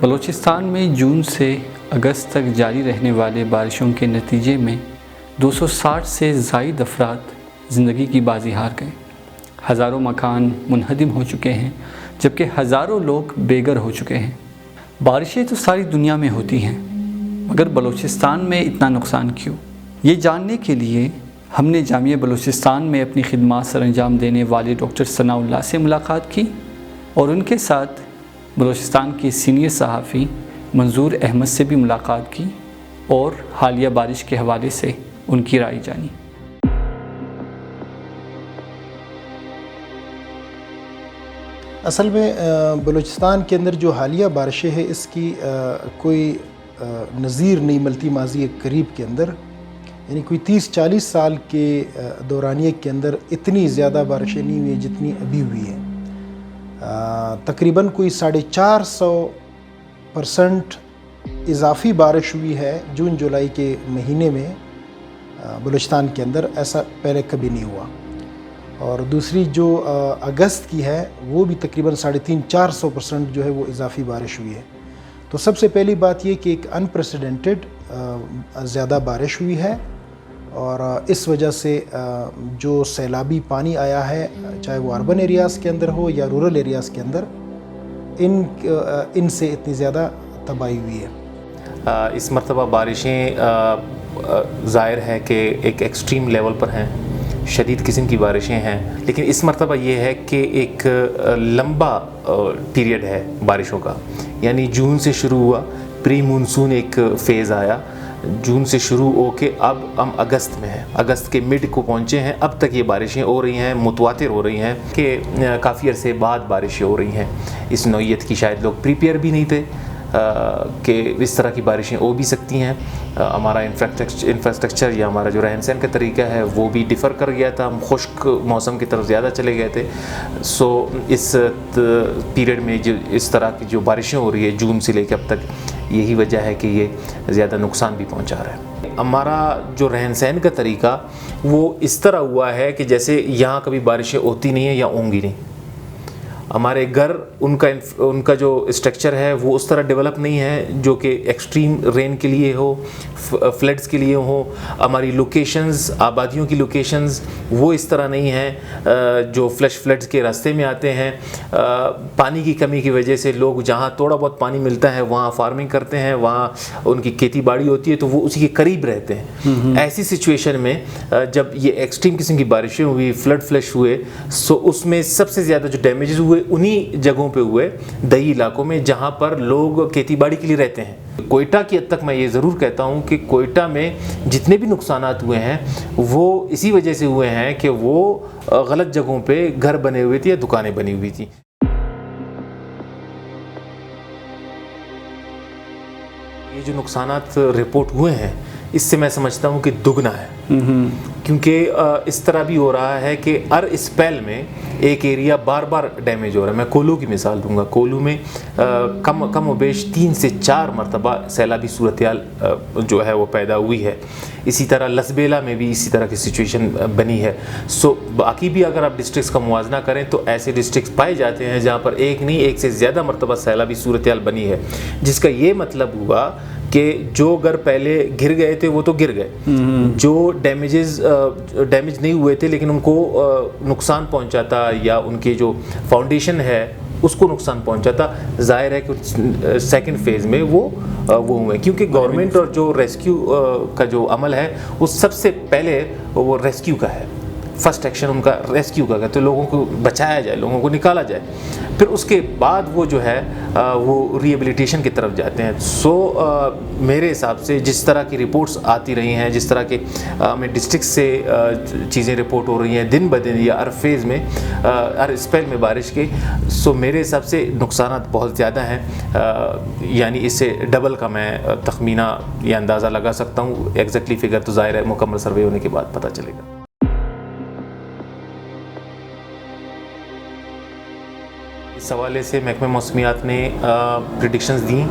بلوچستان میں جون سے اگست تک جاری رہنے والے بارشوں کے نتیجے میں 260 سے زائد افراد زندگی کی بازی ہار گئے. ہزاروں مکان منہدم ہو چکے ہیں جبکہ ہزاروں لوگ بے گھر ہو چکے ہیں. بارشیں تو ساری دنیا میں ہوتی ہیں مگر بلوچستان میں اتنا نقصان کیوں؟ یہ جاننے کے لیے ہم نے جامعہ بلوچستان میں اپنی خدمات سر انجام دینے والے ڈاکٹر ثناء اللہ سے ملاقات کی اور ان کے ساتھ بلوچستان کے سینئر صحافی منظور احمد سے بھی ملاقات کی اور حالیہ بارش کے حوالے سے ان کی رائے جانی. اصل میں بلوچستان کے اندر جو حالیہ بارشیں ہیں اس کی کوئی نظیر نہیں ملتی ماضی قریب کے اندر. یعنی کوئی 30-40 سال کے دورانیے کے اندر اتنی زیادہ بارشیں نہیں ہوئی جتنی ابھی ہوئی ہیں. تقریباً کوئی 450% اضافی بارش ہوئی ہے جون جولائی کے مہینے میں بلوچستان کے اندر. ایسا پہلے کبھی نہیں ہوا. اور دوسری جو اگست کی ہے وہ بھی تقریباً 350-400% جو ہے وہ اضافی بارش ہوئی ہے. تو سب سے پہلی بات یہ کہ ایک انپریسیڈنٹڈ زیادہ بارش ہوئی ہے اور اس وجہ سے جو سیلابی پانی آیا ہے چاہے وہ اربن ایریاز کے اندر ہو یا رورل ایریاز کے اندر ان سے اتنی زیادہ تباہی ہوئی ہے. اس مرتبہ بارشیں ظاہر ہے کہ ایک ایکسٹریم لیول پر ہیں، شدید قسم کی بارشیں ہیں، لیکن اس مرتبہ یہ ہے کہ ایک لمبا پیریڈ ہے بارشوں کا. یعنی جون سے شروع ہوا، پری مونسون ایک فیز آیا، جون سے شروع ہو کے اب ہم اگست میں ہیں، اگست کے مڈ کو پہنچے ہیں. اب تک یہ بارشیں ہو رہی ہیں، متواتر ہو رہی ہیں کہ کافی عرصے بعد بارشیں ہو رہی ہیں. اس نوعیت کی شاید لوگ پریپیئر بھی نہیں تھے کہ اس طرح کی بارشیں ہو بھی سکتی ہیں. ہمارا انفراسٹرکچر یا ہمارا جو رہن سہن کا طریقہ ہے وہ بھی ڈیفر کر گیا تھا، ہم خشک موسم کی طرف زیادہ چلے گئے تھے. سو اس پیریڈ میں جو اس طرح کی جو بارشیں ہو رہی ہے جون سے لے کے اب تک، یہی وجہ ہے کہ یہ زیادہ نقصان بھی پہنچا رہا ہے. ہمارا جو رہن سہن کا طریقہ وہ اس طرح ہوا ہے کہ جیسے یہاں کبھی بارشیں ہوتی نہیں ہیں یا ہوں گی نہیں. ہمارے گھر ان کا جو اسٹرکچر ہے وہ اس طرح ڈیولپ نہیں ہے جو کہ ایکسٹریم رین کے لیے ہو، فلڈز کے لیے ہو. ہماری لوکیشنز، آبادیوں کی لوکیشنز وہ اس طرح نہیں ہیں جو فلیش فلڈز کے راستے میں آتے ہیں. پانی کی کمی کی وجہ سے لوگ جہاں تھوڑا بہت پانی ملتا ہے وہاں فارمنگ کرتے ہیں، وہاں ان کی کھیتی باڑی ہوتی ہے تو وہ اسی کے قریب رہتے ہیں. ایسی سچویشن میں جب یہ ایکسٹریم قسم کی بارشیں ہوئی، فلڈ فلش ہوئے، سو اس میں سب سے زیادہ جو ڈیمیجز ہوئے انہی جگہوں پہ ہوئے، دیہی علاقوں میں جہاں پر لوگ کھیتی باڑی کے لیے رہتے ہیں. کوئٹہ کی حد تک میں یہ ضرور کہتا ہوں کہ کوئٹہ میں جتنے بھی نقصانات ہوئے ہیں وہ اسی وجہ سے ہوئے ہیں کہ وہ غلط جگہوں پہ گھر بنے ہوئے تھے یا دکانیں بنی ہوئی تھیں. یہ جو نقصانات رپورٹ ہوئے ہیں اس سے میں سمجھتا ہوں کہ دگنا ہے، کیونکہ اس طرح بھی ہو رہا ہے کہ ہر اسپیل میں ایک ایریا بار بار ڈیمیج ہو رہا ہے. میں کولو کی مثال دوں گا. کولو میں کم و بیش 3 سے 4 مرتبہ سیلابی صورتحال جو ہے وہ پیدا ہوئی ہے. اسی طرح لسبیلا میں بھی اسی طرح کی سچویشن بنی ہے. سو باقی بھی اگر آپ ڈسٹرکٹس کا موازنہ کریں تو ایسے ڈسٹرکٹس پائے جاتے ہیں جہاں پر ایک نہیں ایک سے زیادہ مرتبہ سیلابی صورتحال بنی ہے، جس کا یہ مطلب ہوا کہ جو گھر پہلے گر گئے تھے وہ تو گر گئے، جو ڈیمیج نہیں ہوئے تھے لیکن ان کو نقصان پہنچا تھا یا ان کی جو فاؤنڈیشن ہے اس کو نقصان پہنچا تھا، ظاہر ہے کہ سیکنڈ فیز میں وہ ہوئے. کیونکہ گورنمنٹ اور جو ریسکیو کا جو عمل ہے وہ سب سے پہلے وہ ریسکیو کا ہے. فرسٹ ایکشن ان کا ریسکیو کا ہے تو لوگوں کو بچایا جائے، لوگوں کو نکالا جائے، پھر اس کے بعد وہ جو ہے وہ ری ایبلیٹیشن کی طرف جاتے ہیں. سو میرے حساب سے جس طرح کی رپورٹس آتی رہی ہیں، جس طرح کے ہمیں ڈسٹرکٹ سے چیزیں رپورٹ ہو رہی ہیں دن بدن یا ہر فیز میں ہر اسپیل میں بارش کے، سو میرے حساب سے نقصانات بہت زیادہ ہیں. یعنی اس سے ڈبل کا میں تخمینہ یا اندازہ لگا سکتا ہوں. ایگزیکٹلی فگر تو ظاہر ہے مکمل سروے ہونے کے بعد پتہ چلے گا. اس حوالے سے محکمہ موسمیات نے پریڈکشنز دیں،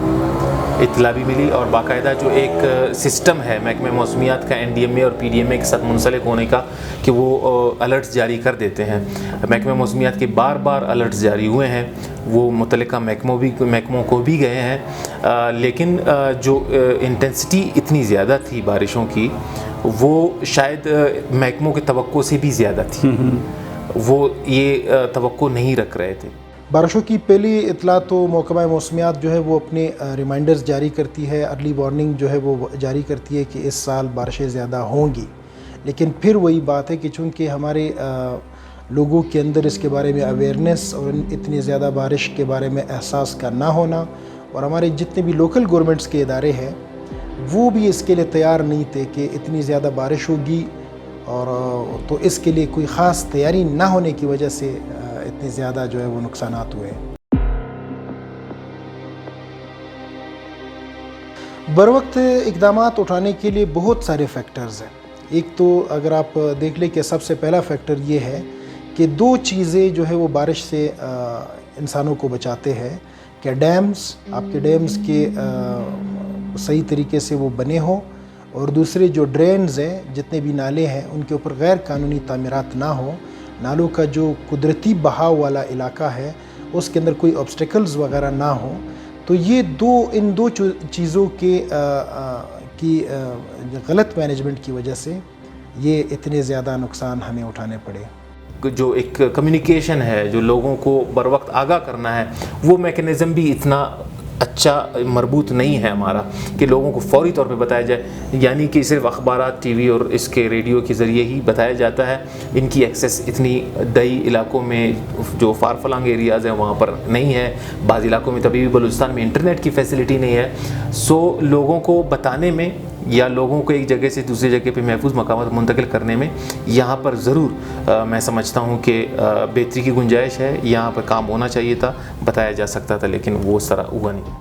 اطلاع بھی ملی، اور باقاعدہ جو ایک سسٹم ہے محکمہ موسمیات کا NDMA اور PDMA کے ساتھ منسلک ہونے کا کہ وہ الرٹس جاری کر دیتے ہیں۔ محکمہ موسمیات کے بار بار الرٹس جاری ہوئے ہیں، وہ متعلقہ محکموں کو بھی گئے ہیں، لیکن جو انٹینسٹی اتنی زیادہ تھی بارشوں کی وہ شاید محکموں کی توقع سے بھی زیادہ تھی، وہ یہ توقع نہیں رکھ رہے تھے۔ بارشوں کی پہلی اطلاع تو محکمہ موسمیات جو ہے وہ اپنے ریمائنڈرز جاری کرتی ہے، ارلی وارننگ جو ہے وہ جاری کرتی ہے کہ اس سال بارشیں زیادہ ہوں گی، لیکن پھر وہی بات ہے کہ چونکہ ہمارے لوگوں کے اندر اس کے بارے میں اویئرنیس اور اتنی زیادہ بارش کے بارے میں احساس کا نہ ہونا، اور ہمارے جتنے بھی لوکل گورنمنٹس کے ادارے ہیں وہ بھی اس کے لیے تیار نہیں تھے کہ اتنی زیادہ بارش ہوگی، اور تو اس کے لیے کوئی خاص تیاری نہ ہونے کی وجہ سے اتنے زیادہ جو ہے وہ نقصانات ہوئے۔ بروقت اقدامات اٹھانے کے لیے بہت سارے فیکٹرز ہیں۔ ایک تو اگر آپ دیکھ لیں کہ سب سے پہلا فیکٹر یہ ہے کہ دو چیزیں جو ہے وہ بارش سے انسانوں کو بچاتے ہیں کہ ڈیمز، آپ کے ڈیمز کے صحیح طریقے سے وہ بنے ہوں، اور دوسرے جو ڈرینز ہیں، جتنے بھی نالے ہیں ان کے اوپر غیر قانونی تعمیرات نہ ہوں، نالوں کا جو قدرتی بہاؤ والا علاقہ ہے اس کے اندر کوئی آبسٹیکلز وغیرہ نہ ہوں۔ تو یہ ان دو چیزوں کی غلط مینجمنٹ کی وجہ سے یہ اتنے زیادہ نقصان ہمیں اٹھانے پڑے۔ جو ایک کمیونیکیشن ہے، جو لوگوں کو بر وقت آگاہ کرنا ہے، وہ میکنزم بھی اتنا اچھا مربوط نہیں ہے ہمارا کہ لوگوں کو فوری طور پہ بتایا جائے، یعنی کہ صرف اخبارات، ٹی وی اور اس کے ریڈیو کے ذریعے ہی بتایا جاتا ہے۔ ان کی ایکسیس اتنی دیہی علاقوں میں جو فار فلنگ ایریاز ہیں وہاں پر نہیں ہے، بعض علاقوں میں تبھی بھی بلوچستان میں انٹرنیٹ کی فیسلٹی نہیں ہے، سو لوگوں کو بتانے میں یا لوگوں کو ایک جگہ سے دوسری جگہ پہ محفوظ مقامات منتقل کرنے میں یہاں پر ضرور میں سمجھتا ہوں کہ بہتری کی گنجائش ہے، یہاں پر کام ہونا چاہیے تھا، بتایا جا سکتا تھا، لیکن وہ اس طرح ہوا نہیں۔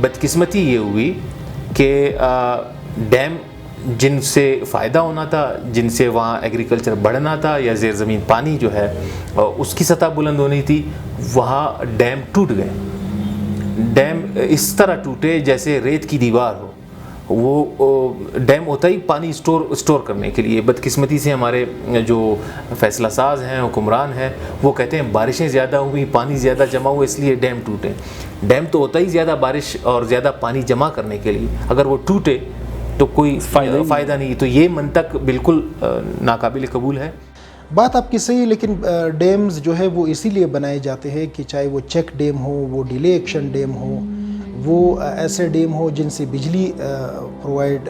بدقسمتی یہ ہوئی کہ ڈیم جن سے فائدہ ہونا تھا، جن سے وہاں ایگریکلچر بڑھنا تھا یا زیر زمین پانی جو ہے اس کی سطح بلند ہونی تھی، وہاں ڈیم ٹوٹ گئے۔ ڈیم اس طرح ٹوٹے جیسے ریت کی دیوار ہو، وہ ڈیم ہوتا ہی پانی اسٹور کرنے کے لیے۔ بدقسمتی سے ہمارے جو فیصلہ ساز ہیں، حکمران ہیں، وہ کہتے ہیں بارشیں زیادہ ہوئی، پانی زیادہ جمع ہوا اس لیے ڈیم ٹوٹے۔ ڈیم تو ہوتا ہی زیادہ بارش اور زیادہ پانی جمع کرنے کے لیے، اگر وہ ٹوٹے تو کوئی فائدہ نہیں۔ تو یہ منطق بالکل ناقابل قبول ہے۔ بات آپ کی صحیح، لیکن ڈیمز جو ہے وہ اسی لیے بنائے جاتے ہیں کہ چاہے وہ چیک ڈیم ہو، وہ ڈیلے ایکشن ڈیم ہو، وہ ایسے ڈیم ہو جن سے بجلی پرووائڈ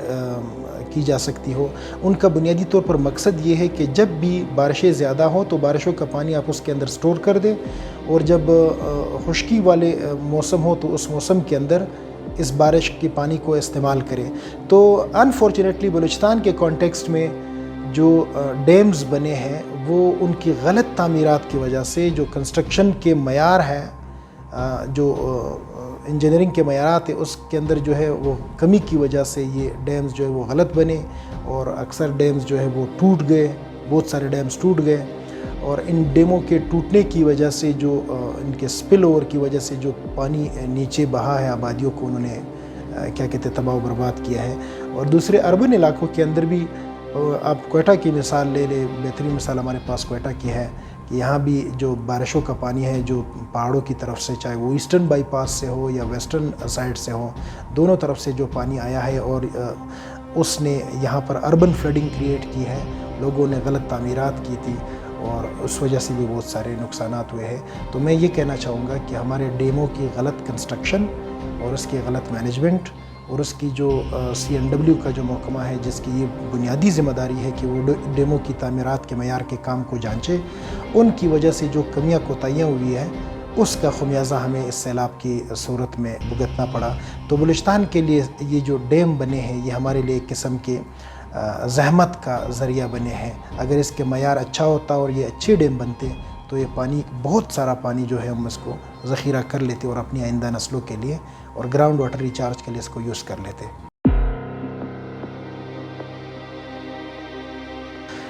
کی جا سکتی ہو۔ ان کا بنیادی طور پر مقصد یہ ہے کہ جب بھی بارشیں زیادہ ہوں تو بارشوں کا پانی آپ اس کے اندر سٹور کر دیں، اور جب خشکی والے موسم ہو تو اس موسم کے اندر اس بارش کے پانی کو استعمال کریں۔ تو انفارچونیٹلی بلوچستان کے کانٹیکسٹ میں جو ڈیمز بنے ہیں وہ ان کی غلط تعمیرات کی وجہ سے، جو کنسٹرکشن کے معیار ہیں، جو انجینئرنگ کے معیارات ہیں، اس کے اندر جو ہے وہ کمی کی وجہ سے یہ ڈیمز جو ہے وہ غلط بنے، اور اکثر ڈیمز جو ہے وہ ٹوٹ گئے، بہت سارے ڈیمز ٹوٹ گئے، اور ان ڈیموں کے ٹوٹنے کی وجہ سے جو ان کے سپل اوور کی وجہ سے جو پانی نیچے بہا ہے، آبادیوں کو انہوں نے کیا کہتے ہیں تباہ و برباد کیا ہے۔ اور دوسرے اربن علاقوں کے اندر بھی آپ کوئٹہ کی مثال لے لیں، بہترین مثال ہمارے پاس کوئٹہ کی ہے کہ یہاں بھی جو بارشوں کا پانی ہے جو پہاڑوں کی طرف سے، چاہے وہ ایسٹرن بائی پاس سے ہو یا ویسٹرن سائڈ سے ہو، دونوں طرف سے جو پانی آیا ہے، اور اس نے یہاں پر اربن فلڈنگ کریٹ کی ہے، لوگوں نے غلط تعمیرات کی تھی، اور اس وجہ سے بھی بہت سارے نقصانات ہوئے ہیں۔ تو میں یہ کہنا چاہوں گا کہ ہمارے ڈیموں کی غلط کنسٹرکشن اور اس کی غلط مینجمنٹ، اور اس کی جو CNW کا جو محکمہ ہے جس کی یہ بنیادی ذمہ داری ہے کہ وہ ڈیموں کی تعمیرات کے معیار کے کام کو جانچے، ان کی وجہ سے جو کمیاں کوتاہیاں ہوئی ہیں اس کا خمیازہ ہمیں اس سیلاب کی صورت میں بھگتنا پڑا۔ تو بلوچستان کے لیے یہ جو ڈیم بنے ہیں یہ ہمارے لیے ایک قسم کے زحمت کا ذریعہ بنے ہیں۔ اگر اس کے معیار اچھا ہوتا اور یہ اچھے ڈیم بنتے تو یہ پانی، بہت سارا پانی جو ہے ہم اس کو ذخیرہ کر لیتے اور اپنی آئندہ نسلوں کے لیے اور گراؤنڈ واٹر ریچارج کے لیے اس کو یوز کر لیتے۔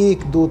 1, 2,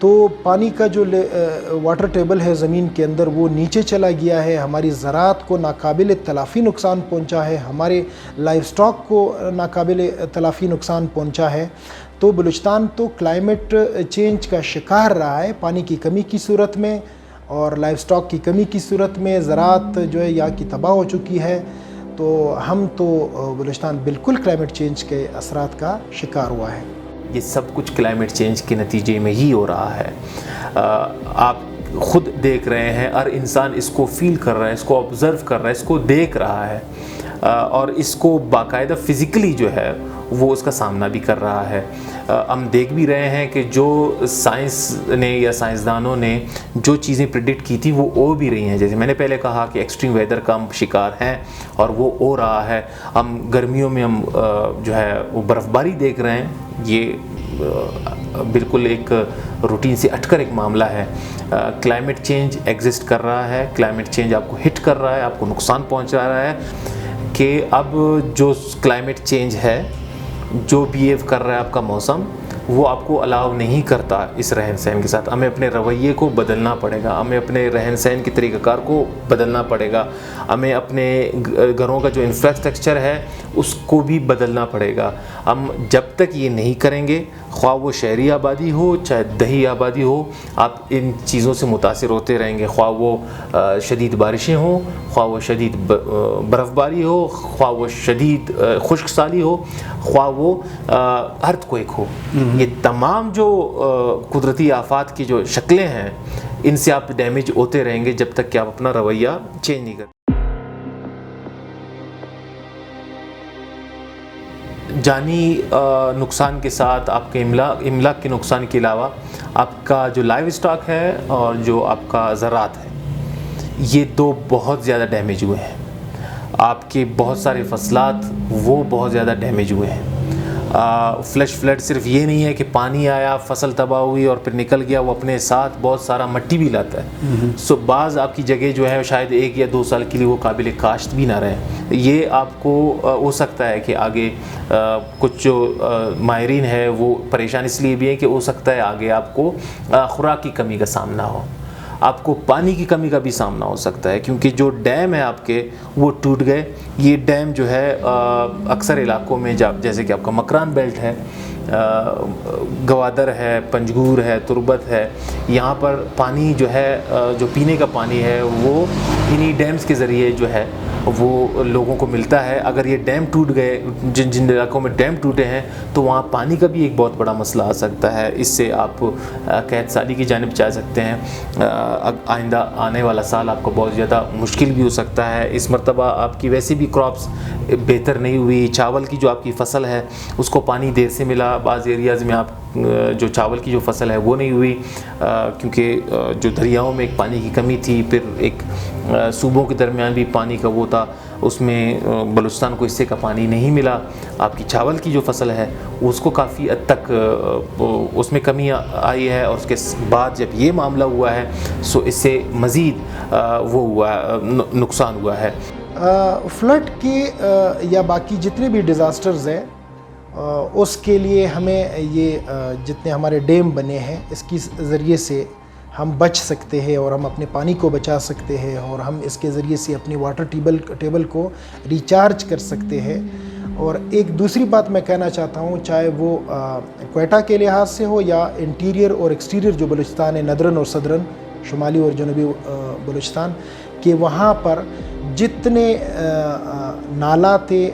تو پانی کا جو واٹر ٹیبل ہے زمین کے اندر وہ نیچے چلا گیا ہے، ہماری زراعت کو ناقابل تلافی نقصان پہنچا ہے، ہمارے لائف سٹاک کو ناقابل تلافی نقصان پہنچا ہے۔ تو بلوچستان تو کلائمیٹ چینج کا شکار رہا ہے، پانی کی کمی کی صورت میں اور لائف سٹاک کی کمی کی صورت میں زراعت جو ہے یہاں کی تباہ ہو چکی ہے۔ تو ہم تو بلوچستان بالکل کلائمیٹ چینج کے اثرات کا شکار ہوا ہے۔ یہ سب کچھ کلائمیٹ چینج کے نتیجے میں ہی ہو رہا ہے۔ آپ خود دیکھ رہے ہیں، ہر انسان اس کو فیل کر رہا ہے، اس کو آبزرو کر رہا ہے، اس کو دیکھ رہا ہے اور اس کو باقاعدہ فزیکلی جو ہے وہ اس کا سامنا بھی کر رہا ہے۔ ہم دیکھ بھی رہے ہیں کہ جو سائنس نے یا سائنسدانوں نے جو چیزیں پریڈکٹ کی تھی وہ ہو بھی رہی ہیں۔ جیسے میں نے پہلے کہا کہ ایکسٹریم ویدر کا ہم شکار ہیں اور وہ ہو رہا ہے۔ ہم گرمیوں میں ہم جو ہے وہ برف باری دیکھ رہے ہیں، یہ بالکل ایک روٹین سے ہٹ کر ایک معاملہ ہے۔ کلائمیٹ چینج ایگزسٹ کر رہا ہے، کلائمیٹ چینج آپ کو ہٹ کر رہا ہے، آپ کو نقصان پہنچا رہا ہے کہ اب جو کلائمیٹ چینج ہے، جو بیہیو کر رہا ہے آپ کا موسم، وہ آپ کو الاؤ نہیں کرتا اس رہن سہن کے ساتھ۔ ہمیں اپنے رویے کو بدلنا پڑے گا، ہمیں اپنے رہن سہن کے طریقہ کار کو بدلنا پڑے گا، ہمیں اپنے گھروں کا جو انفراسٹرکچر ہے اس کو بھی بدلنا پڑے گا۔ ہم جب تک یہ نہیں کریں گے، خواہ وہ شہری آبادی ہو چاہے دیہی آبادی ہو، آپ ان چیزوں سے متاثر ہوتے رہیں گے، خواہ وہ شدید بارشیں ہوں، خواہ وہ شدید برف باری ہو، خواہ وہ شدید خشک سالی ہو، خواہ وہ ارتھ کوئک ہو۔ یہ تمام جو قدرتی آفات کی جو شکلیں ہیں، ان سے آپ ڈیمیج ہوتے رہیں گے جب تک کہ آپ اپنا رویہ چینج نہیں کرتے۔ جانی نقصان کے ساتھ آپ کے املاک کے نقصان کے علاوہ آپ کا جو لائف سٹاک ہے اور جو آپ کا زراعت ہے، یہ دو بہت زیادہ ڈیمیج ہوئے ہیں۔ آپ کے بہت سارے فصلات وہ بہت زیادہ ڈیمیج ہوئے ہیں۔ فلیش فلڈ صرف یہ نہیں ہے کہ پانی آیا، فصل تباہ ہوئی اور پھر نکل گیا، وہ اپنے ساتھ بہت سارا مٹی بھی لاتا ہے۔ سو بعض آپ کی جگہ جو ہے شاید 1 یا 2 سال کے لیے وہ قابل کاشت بھی نہ رہے۔ یہ آپ کو ہو سکتا ہے کہ آگے کچھ جو ماہرین ہے وہ پریشان اس لیے بھی ہیں کہ ہو سکتا ہے آگے آپ کو خوراک کی کمی کا سامنا ہو، آپ کو پانی کی کمی کا بھی سامنا ہو سکتا ہے، کیونکہ جو ڈیم ہے آپ کے وہ ٹوٹ گئے۔ یہ ڈیم جو ہے اکثر علاقوں میں جیسے کہ آپ کا مکران بیلٹ ہے، گوادر ہے، پنجگور ہے، تربت ہے، یہاں پر پانی جو ہے جو پینے کا پانی ہے وہ انہی ڈیمز کے ذریعے جو ہے وہ لوگوں کو ملتا ہے۔ اگر یہ ڈیم ٹوٹ گئے، جن علاقوں میں ڈیم ٹوٹے ہیں، تو وہاں پانی کا بھی ایک بہت بڑا مسئلہ آ سکتا ہے۔ اس سے آپ قحط سالی کی جانب جا سکتے ہیں۔ آئندہ آنے والا سال آپ کو بہت زیادہ مشکل بھی ہو سکتا ہے۔ اس مرتبہ آپ کی ویسے بھی کراپس بہتر نہیں ہوئی، چاول کی جو آپ کی فصل ہے اس کو پانی دیر سے ملا، بعض ایریاز میں آپ جو چاول کی جو فصل ہے وہ نہیں ہوئی کیونکہ جو دریاؤں میں ایک پانی کی کمی تھی، پھر ایک صوبوں کے درمیان بھی پانی کا وہ تھا، اس میں بلوچستان کو حصے کا پانی نہیں ملا۔ آپ کی چاول کی جو فصل ہے اس کو کافی حد تک اس میں کمی آئی ہے، اور اس کے بعد جب یہ معاملہ ہوا ہے سو اس سے مزید وہ ہوا نقصان ہوا ہے۔ فلڈ کی یا باقی جتنے بھی ڈیزاسٹرز ہیں اس کے لیے ہمیں یہ جتنے ہمارے ڈیم بنے ہیں اس کی ذریعے سے ہم بچ سکتے ہیں اور ہم اپنے پانی کو بچا سکتے ہیں، اور ہم اس کے ذریعے سے اپنی واٹر ٹیبل کو ریچارج کر سکتے ہیں۔ اور ایک دوسری بات میں کہنا چاہتا ہوں، چاہے وہ کوئٹہ کے لحاظ سے ہو یا انٹیریئر اور ایکسٹیریئر جو بلوچستان ہے، ندرن اور صدرن، شمالی اور جنوبی بلوچستان، کہ وہاں پر جتنے نالہ تھے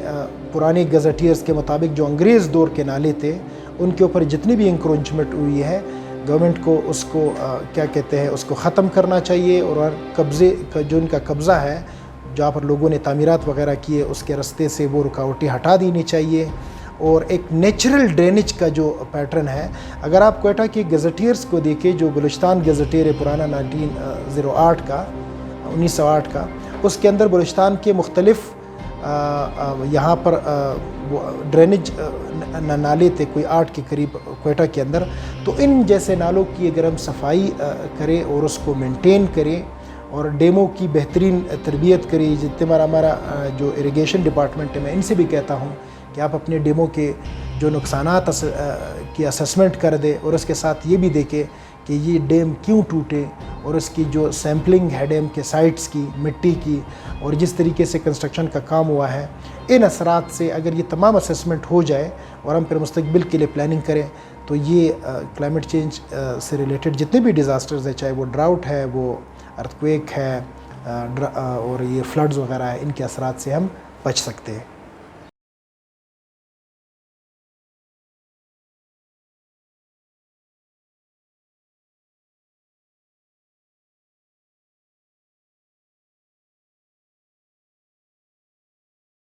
پرانے گزٹیئرز کے مطابق، جو انگریز دور کے نالے تھے، ان کے اوپر جتنی بھی انکروچمنٹ ہوئی ہے، گورنمنٹ کو اس کو کیا کہتے ہیں اس کو ختم کرنا چاہیے، اور قبضے کا جو ان کا قبضہ ہے جہاں پر لوگوں نے تعمیرات وغیرہ کیے اس کے رستے سے وہ رکاوٹیں ہٹا دینی چاہیے، اور ایک نیچرل ڈرینیج کا جو پیٹرن ہے۔ اگر آپ کوئٹہ کے گزٹیئرز کو دیکھیں، جو بلوچستان گزٹیئر ہے پرانا 1908 کا، اس کے اندر بلوچستان کے مختلف یہاں پر ڈرینیج نالے تھے، کوئی 8 کے قریب کوئٹہ کے اندر۔ تو ان جیسے نالوں کی اگر ہم صفائی کریں اور اس کو مینٹین کریں اور ڈیموں کی بہترین تربیت کریں، جتنے ہمارا جو اریگیشن ڈپارٹمنٹ ہے، میں ان سے بھی کہتا ہوں کہ آپ اپنے ڈیموں کے جو نقصانات کی اسسمنٹ کر دیں، اور اس کے ساتھ یہ بھی دیکھیں کہ یہ ڈیم کیوں ٹوٹے اور اس کی جو سیمپلنگ ہے ڈیم کے سائٹس کی، مٹی کی، اور جس طریقے سے کنسٹرکشن کا کام ہوا ہے، ان اثرات سے اگر یہ تمام اسیسمنٹ ہو جائے اور ہم پھر مستقبل کے لیے پلاننگ کریں تو یہ کلائمیٹ چینج سے ریلیٹڈ جتنے بھی ڈیزاسٹرز ہیں، چاہے وہ ڈراؤٹ ہے، وہ ارتھ کویک ہے اور یہ فلڈز وغیرہ ہے، ان کے اثرات سے ہم بچ سکتے ہیں۔